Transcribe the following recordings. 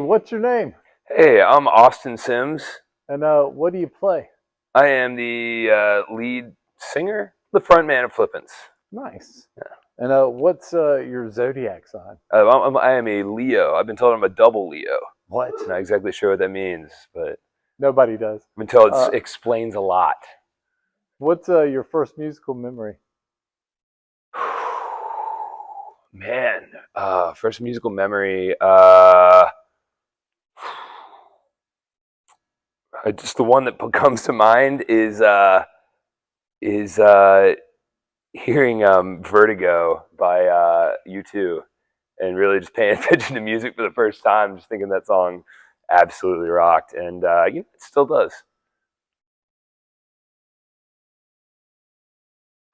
what's your name? Hey, I'm Austin Sims. And what do you play? I am the lead singer, the front man of Flippants. Nice. Yeah. And what's your zodiac sign? I am a Leo. I've been told I'm a double Leo. What? Not exactly sure what that means, but nobody does. I've been told it explains a lot. What's your first musical memory? Man, first musical memory. Just the one that comes to mind is hearing Vertigo by U2 and really just paying attention to music for the first time, just thinking that song absolutely rocked, and it still does.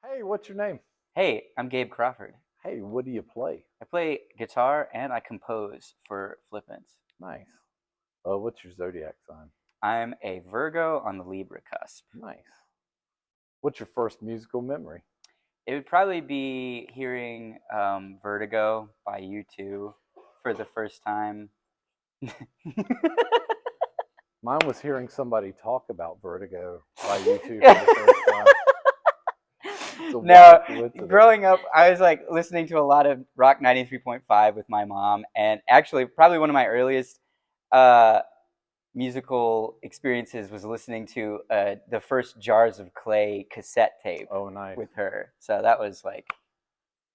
Hey, what's your name? Hey, I'm Gabe Crawford. Hey, what do you play? I play guitar and I compose for Flippants. Nice. What's your zodiac sign? I'm a Virgo on the Libra cusp. Nice. What's your first musical memory? It would probably be hearing Vertigo by U2 for the first time. Mine was hearing somebody talk about Vertigo by U2 for the first time. No, growing up, I was like listening to a lot of Rock 93.5 with my mom, and actually probably one of my earliest musical experiences was listening to the first Jars of Clay cassette tape. Oh, nice. With her. So that was like,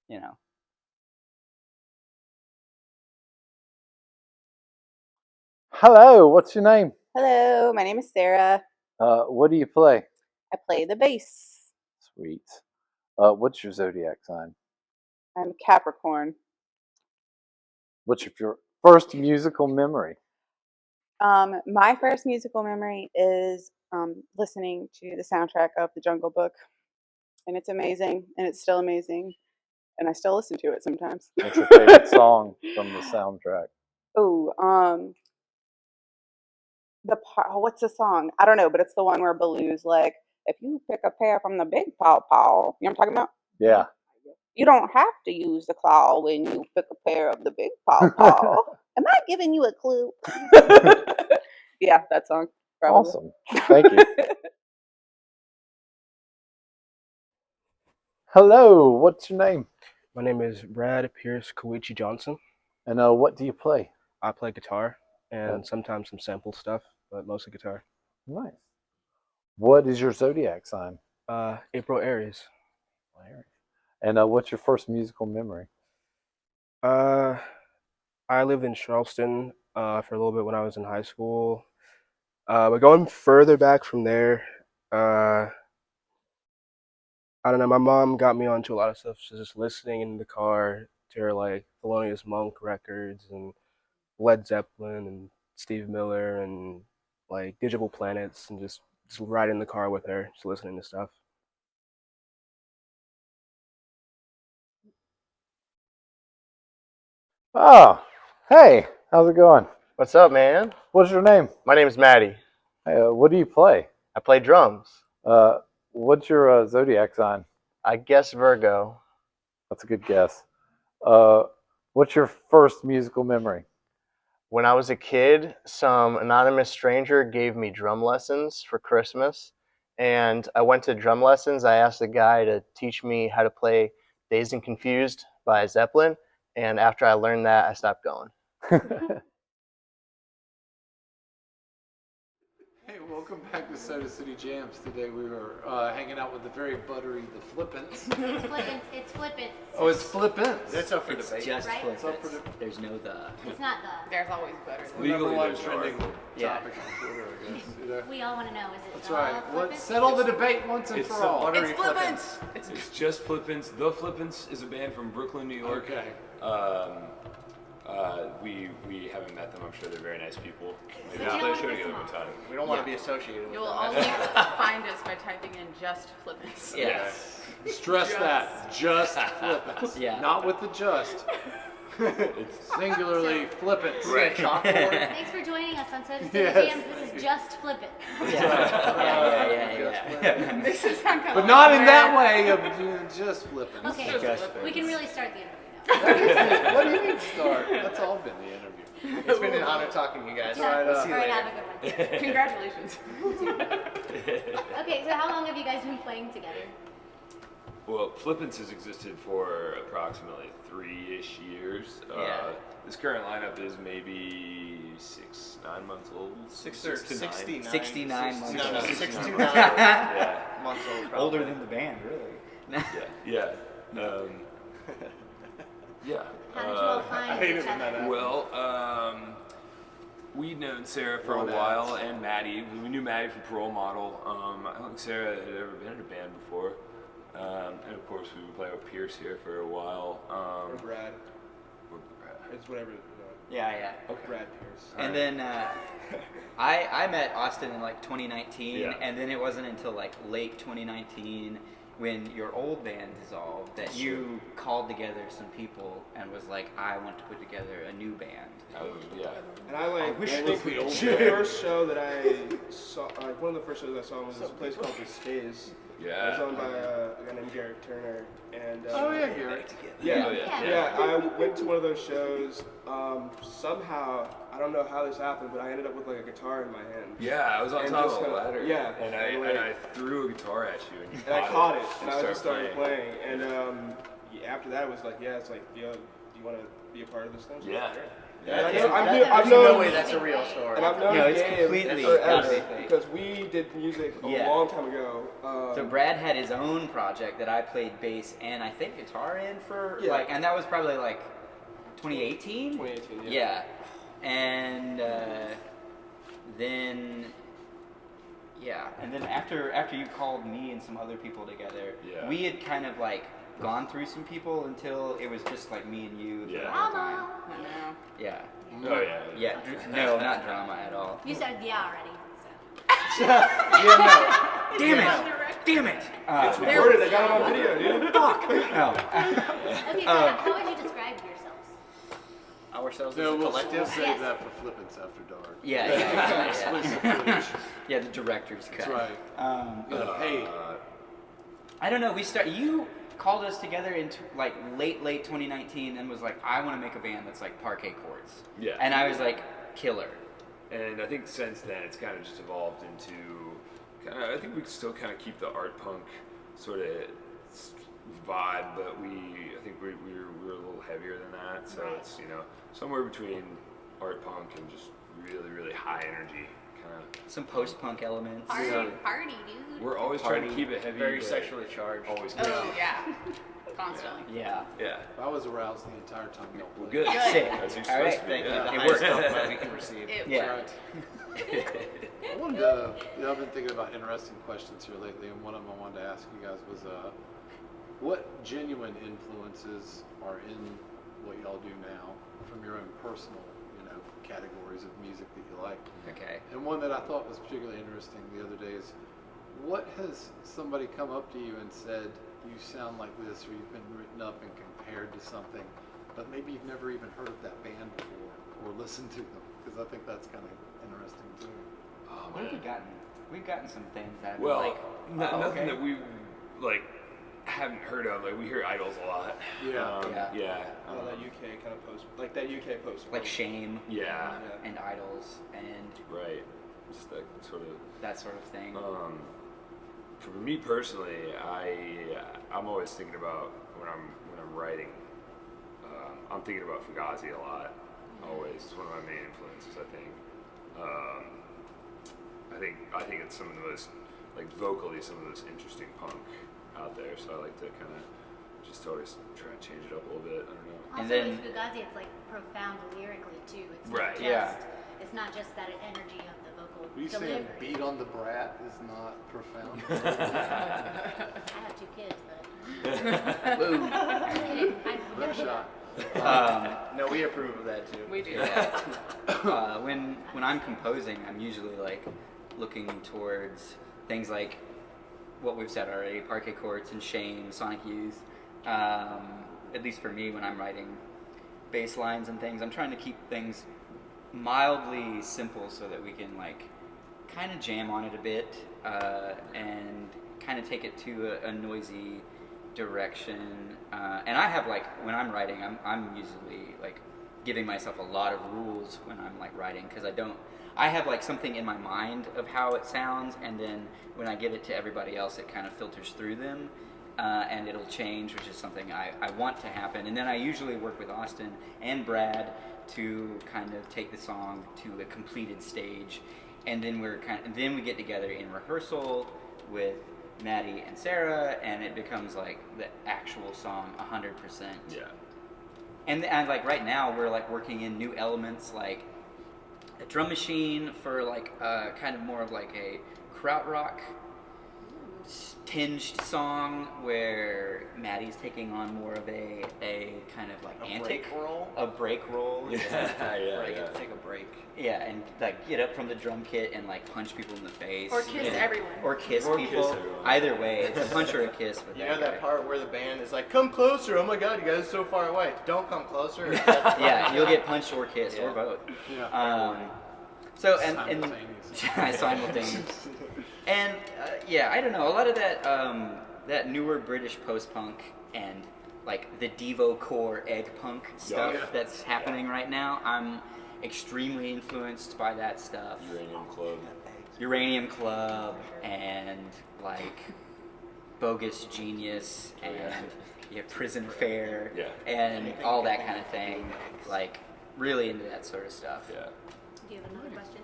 you know. Hello, what's your name? Hello, my name is Sarah. What do you play? I play the bass. Sweet. What's your zodiac sign? I'm Capricorn. What's your first musical memory? My first musical memory is listening to the soundtrack of The Jungle Book, and it's amazing, and it's still amazing, and I still listen to it sometimes. What's your favorite song from the soundtrack? Oh, what's the song? I don't know, but it's the one where Baloo's like, if you pick a pear from the big paw paw, you know what I'm talking about? Yeah. You don't have to use the claw when you pick a pear of the big paw paw. Am I giving you a clue? Yeah, that song. Probably. Awesome. Thank you. Hello, what's your name? My name is Brad Pierce Koichi Johnson. And what do you play? I play guitar and sometimes some sample stuff, but mostly guitar. Nice. What is your zodiac sign? April Aries. And what's your first musical memory? I lived in Charleston for a little bit when I was in high school. But going further back from there, I don't know, my mom got me onto a lot of stuff, so just listening in the car to her, like, Thelonious Monk records and Led Zeppelin and Steve Miller and, like, Digital Planets, and just riding in the car with her, just listening to stuff. Oh, hey, how's it going? What's up, man? What's your name? My name is Maddie. Hey, what do you play? I play drums. What's your zodiac sign? I guess Virgo. That's a good guess. What's your first musical memory? When I was a kid, some anonymous stranger gave me drum lessons for Christmas, and I went to drum lessons. I asked the guy to teach me how to play Dazed and Confused by Zeppelin, and after I learned that, I stopped going. Hey, welcome back to Soda City Jams. Today we were hanging out with the very buttery, the Flippants. It's Flippants. It's Flippants. Oh, it's Flippants. That's up for It's debate. just Right? Flippants. There's no the. It's not the. There's always better. It's the number one trending topic Yeah. on Twitter, I guess. You know? We all want to know, is it That's the right. Flippants? Settle the debate once and It's for the all. buttery It's Flippants. It's just Flippants. The Flippants is a band from Brooklyn, New York. Okay. We haven't met them. I'm sure they're very nice people. Maybe So I'll do play you a show like this together one song? time. We don't want to be associated with You'll them. only find us by typing in just Flippants. Yes. Stress that. Just Flippants. Yeah. Not with the just. It's singularly Flippants. Right. Chalkboard. Thanks for joining us on Soda City Yes. Jams. This is just Flippants. Yeah. This is kind of But not in that way of just Flippants. Okay, we can really start the interview now. What do you mean start? That's all been the interview. It's been an honor talking to you guys. Yeah. We'll see you All right, later. have a good one. Congratulations. Okay, so how long have you guys been playing together? Well, Flippants has existed for approximately 3-ish years. Yeah. This current lineup is maybe 9 months old. 6 or 69. 69 months No, no, old. 69 Yeah, months old. Probably. Older than the band, really. yeah. Yeah. How did you all find each other? Well, we'd known Sarah for a while, and Maddie. We knew Maddie from Parole Model. I don't think Sarah had ever been in a band before. And of course, we would play with Pierce here for a while. Or Brad. It's whatever. Yeah. Brad Pierce. And then I met Austin in like 2019, Yeah. and then it wasn't until like late 2019 when your old band dissolved that you called together some people and was like, I want to put together a new band. Yeah. And I wish think this the first show that I saw, like one of the first shows I saw was this place called The Stays. It was Yeah. owned by a guy named Garrett Turner. And Oh yeah, Garrett. Yeah, Oh, yeah. yeah. I went to one of those shows. Somehow, I don't know how this happened, but I ended up with like a guitar in my hand. Yeah, I was on And top just of a kinda- ladder. yeah, And and I threw a guitar at you, and you And I caught it, and I started just started playing. And after that, it was like, yeah, it's like, do you want to be a part of this thing? Yeah. And I Yeah. know, I've There's known, no way that's a real story. and I've known No, it's Gabe completely forever fake. because we did music a Yeah. long time ago. So Brad had his own project that I played bass and I think guitar in for Yeah. like, and that was probably like 2018. 2018, yeah. Yeah, and then after you called me and some other people together, Yeah. we had kind of like gone through some people until it was just like me and you for the Yeah. whole time. Drama. Yeah, Oh yeah. yeah. No, not drama at all. You said yeah already. So. Damn it! It's recorded. I got it on video, dude. No. Okay, so how would you describe yourselves? Ourselves No, as a we'll collective. save Yes. that for Flippants After Dark. Yeah. Explicit footage. Yeah, the director's cut. That's right. You gotta pay. I don't know. You called us together in like late 2019 and was like, I want to make a band that's like parquet courts. Yeah. And I was like, killer. And I think since then it's kind of just evolved into I think we still kind of keep the art punk sort of vibe, but I think we're a little heavier than that. So it's somewhere between art punk and just really high energy kind of. Some post-punk elements. Party, dude. We're always trying to keep it heavy, Very but sexually charged. always Oh good. yeah, constantly. Yeah. Yeah. I was aroused the entire time y'all Well, played. good. Sick. That's what you're All supposed right, to be. thank you. Yeah. The It highest worked. compliment we can receive. Yeah. Right. I wanted to, I've been thinking about interesting questions here lately, and one of them I wanted to ask you guys was, what genuine influences are in what y'all do now from your own personal, categories of music that you like? Okay. And one that I thought was particularly interesting the other day is, what has somebody come up to you and said, you sound like this, or you've been written up and compared to something, but maybe you've never even heard of that band before, or listened to them, because I think that's kind of interesting too. Oh, What have man. we gotten? We've gotten some things that Well, like, nothing okay. that we haven't heard of. Like we hear Idols a lot. Yeah. Yeah. That UK kind of post, like that UK post. like Shame Yeah. and Idols and Right. Just that sort of. that sort of thing. For me personally, I'm always thinking about when I'm writing. I'm thinking about Fugazi a lot. Always, it's one of my main influences. I think it's some of the most vocally some of the most interesting punk out there. So I like to kind of just always try and change it up a little bit. I don't know. Also, And then- with Fugazi, it's like profound lyrically too. It's Right. not just, Yeah. It's not just that energy of the vocal Are you delivery. saying beat on the brat is not profound? I have 2 kids, but. I'm just kidding. No shot. No, we approve of that too. We do. When I'm composing, I'm usually like looking towards things like what we've said already: Parquet Courts and Shame, Sonic Youth. At least for me, when I'm writing bass lines and things, I'm trying to keep things mildly simple so that we can kind of jam on it a bit and kind of take it to a noisy direction. And I have like when I'm writing, I'm usually like giving myself a lot of rules when I'm like writing because I have like something in my mind of how it sounds, and then when I give it to everybody else, it kind of filters through them, and it'll change, which is something I want to happen. And then I usually work with Austin and Brad to kind of take the song to a completed stage, and then then we get together in rehearsal with Maddie and Sarah, and it becomes like the actual song 100%. Yeah. And like right now we're like working in new elements like a drum machine for like kind of more of like a krautrock tinged song where Maddie's taking on more of a kind of like antic a break roll. Take a break. Yeah, and like get up from the drum kit and like punch people in the face. Or kiss everyone. Or kiss people. Either way, it's a punch or a kiss. With You know that part where the band is like, "Come closer! Oh my God, you guys are so far away! Don't come closer." Yeah, you'll get punched or kissed or both. Yeah. So and simultaneous. And yeah, I don't know. A lot of that newer British post-punk and like the Devo core egg punk stuff that's happening right now, I'm extremely influenced by that stuff. Uranium Club and like Bogus Genius and Prison Fare and all that kind of thing. Like really into that sort of stuff. Do you have another question?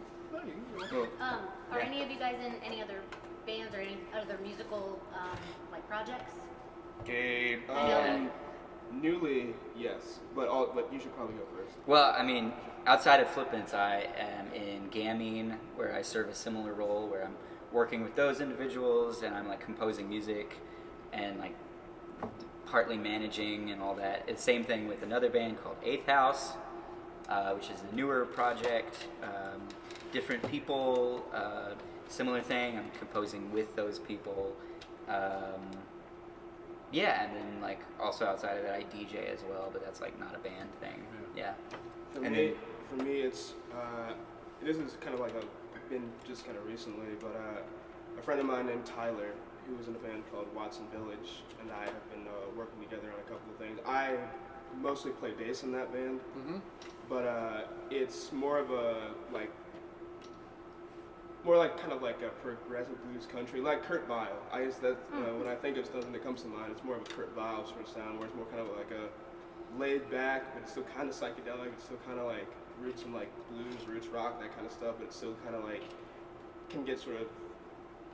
Are any of you guys in any other bands or any other musical like projects? Gabe. Newly, yes, but you should probably go first. Well, I mean, outside of Flippants, I am in Gamine, where I serve a similar role, where I'm working with those individuals and I'm like composing music and like partly managing and all that. It's the same thing with another band called Eighth House, which is the newer project. Different people, similar thing. I'm composing with those people. And then like also outside of that, I DJ as well, but that's like not a band thing. Yeah. For me, it's this is kind of like been just kind of recently, but a friend of mine named Tyler, who was in a band called Watson Village, and I have been working together on a couple of things. I mostly play bass in that band, but it's more of a kind of like a progressive blues country, like Kurt Vile. I guess that when I think of something that comes to mind, it's more of a Kurt Vile sort of sound, where it's more kind of like a laid back, but it's still kind of psychedelic. It's still kind of like roots in like blues, roots rock, that kind of stuff. But it's still kind of like can get sort of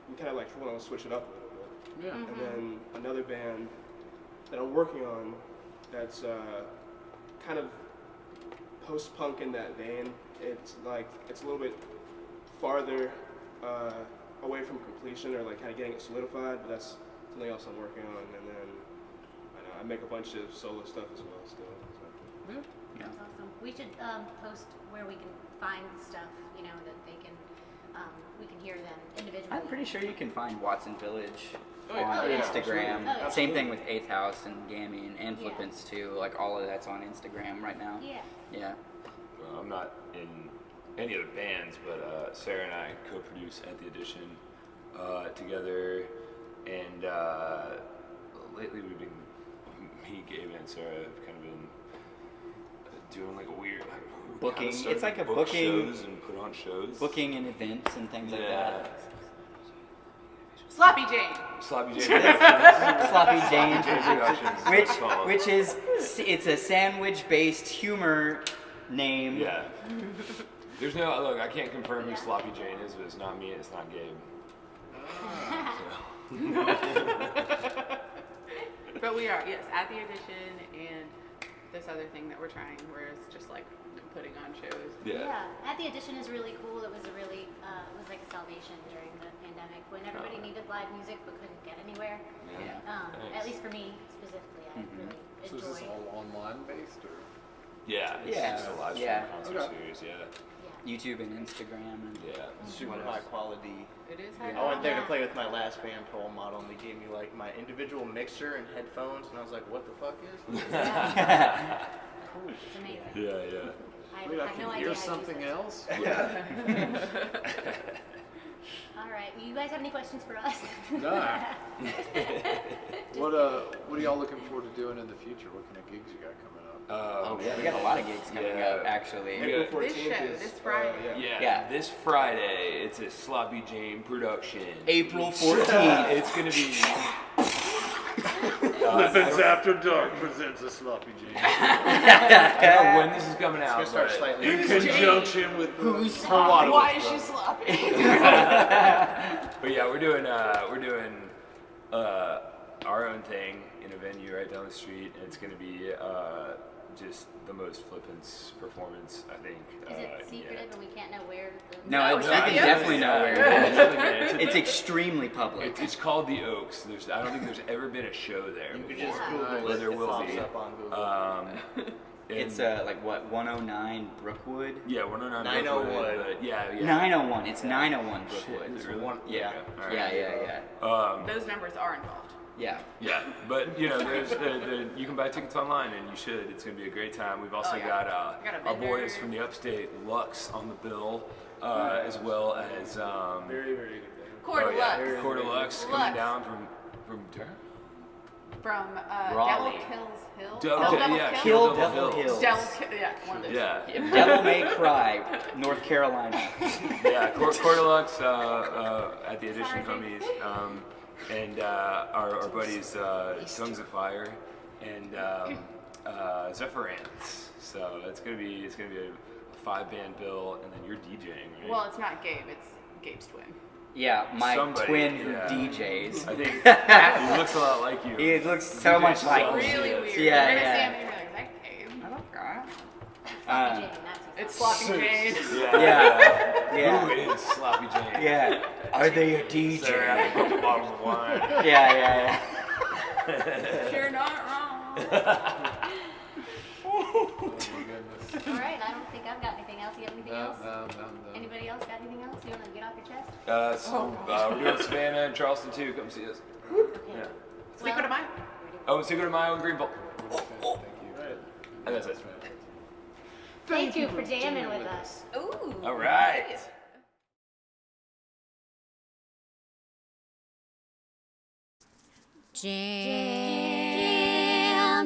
you kind of like want to switch it up a little bit. Yeah. And then another band that I'm working on that's kind of post-punk in that vein. It's a little bit farther away from completion, or like kind of getting it solidified, but that's something else I'm working on. And then I make a bunch of solo stuff as well still. So. That's awesome. We should post where we can find stuff, that they can, we can hear them individually. I'm pretty sure you can find Watson Village on Instagram. Same thing with Eighth House and Gamine and Flippants too. Like all of that's on Instagram right now. Yeah. Well, I'm not in any other bands, but Sarah and I co-produce At the Edition together, and lately we've been, me, Gabe, and Sarah have kind of been doing like a weird booking. Kind of it's like a book booking shows and put on shows, booking and events and things like that. Sloppy Jane. Sloppy Jane. Sloppy Jane, which is it's a sandwich-based humor name. Yeah. There's no look. I can't confirm who Sloppy Jane is, but it's not me and it's not Gabe. But we are, yes, At the Edition and this other thing that we're trying, where it's just like putting on shows. Yeah. At the Edition is really cool. It was it was like a salvation during the pandemic when everybody needed live music but couldn't get anywhere. At least for me specifically, I really enjoyed. So is this all online based, or? Yeah, it's just a live stream concert series. YouTube and Instagram. And super high quality. It is high quality. I went there to play with my last band, Role Model, and they gave me like my individual mixer and headphones, and I was like, what the fuck is this? Cool. It's amazing. Yeah. I Wait, I have can no hear idea something else? All right. You guys have any questions for us? Nah. What are y'all looking forward to doing in the future? What kind of gigs you got coming up? Oh yeah, we got a lot of gigs coming up actually. We This show, this Friday. Yeah, this Friday, it's a Sloppy Jane production. April 14th. It's gonna be. Flippants After Dark presents a Sloppy Jane. I don't know when this is coming out. It's gonna start but- slightly. In conjunction with Who's sloppy? Why is she sloppy? But yeah, we're doing our own thing in a venue right down the street, and it's gonna be just the most Flippants performance, I think. Is it secretive and we can't know where the... No, it's we not can the definitely Oaks. know where it is. It's, It's extremely public. it's called the Oaks. I don't think there's ever been a show there. You could before. just Google Well, it. there It will pops be. up on Google. It's and- like what, 109 Brookwood? yeah, 109 901. Brookwood, but yeah. 901. It's 901 Brookwood. Is it really? Yeah. Okay, all Yeah. right. Those numbers are involved. Yeah. Yeah, but you know, there's you can buy tickets online, and you should. It's gonna be a great time. We've also yeah. got We got a our vendor. boys from the upstate, Lux, on the bill, as well as Very, very good. Quarter Lux. Quarter Lux coming Lux. down from Durham. From Raleigh. Devil Kills Hill. Yeah, Kill Devil Devil Hills. Devil yeah, one of those. Yeah, If Devil May Cry, North Carolina. yeah. Quarter Lux at the Edition Homies, and our buddies Tongues of Fire and Zephyrants. So it's gonna be a 5-band bill, and then you're DJing, right? Well, it's not Gabe, it's Gabe's twin. Yeah, my Somebody, twin who yeah. DJs. I think he looks a lot like you. He looks so much like me. Really weird. Yeah, You're gonna yeah. see him and you're like, is that Gabe? I don't cry. Sloppy Jane, that's who's It's sloppy. Sloppy Jane. Yeah. Who is Sloppy Jane? Yeah. Are they a DJ? Sir, I have a couple bottles of wine. Yeah. You're not wrong. All right, I don't think I've got anything else. You have anything else? No. Anybody else got anything else you want to get off your chest? We're doing Savannah and Charleston too. Come see us. Okay. Yeah. Cinco de Mayo. Oh, Cinco de Mayo in Greenville. Thank you. And that's it. Thank you for jamming with us. Ooh. All right. Jam.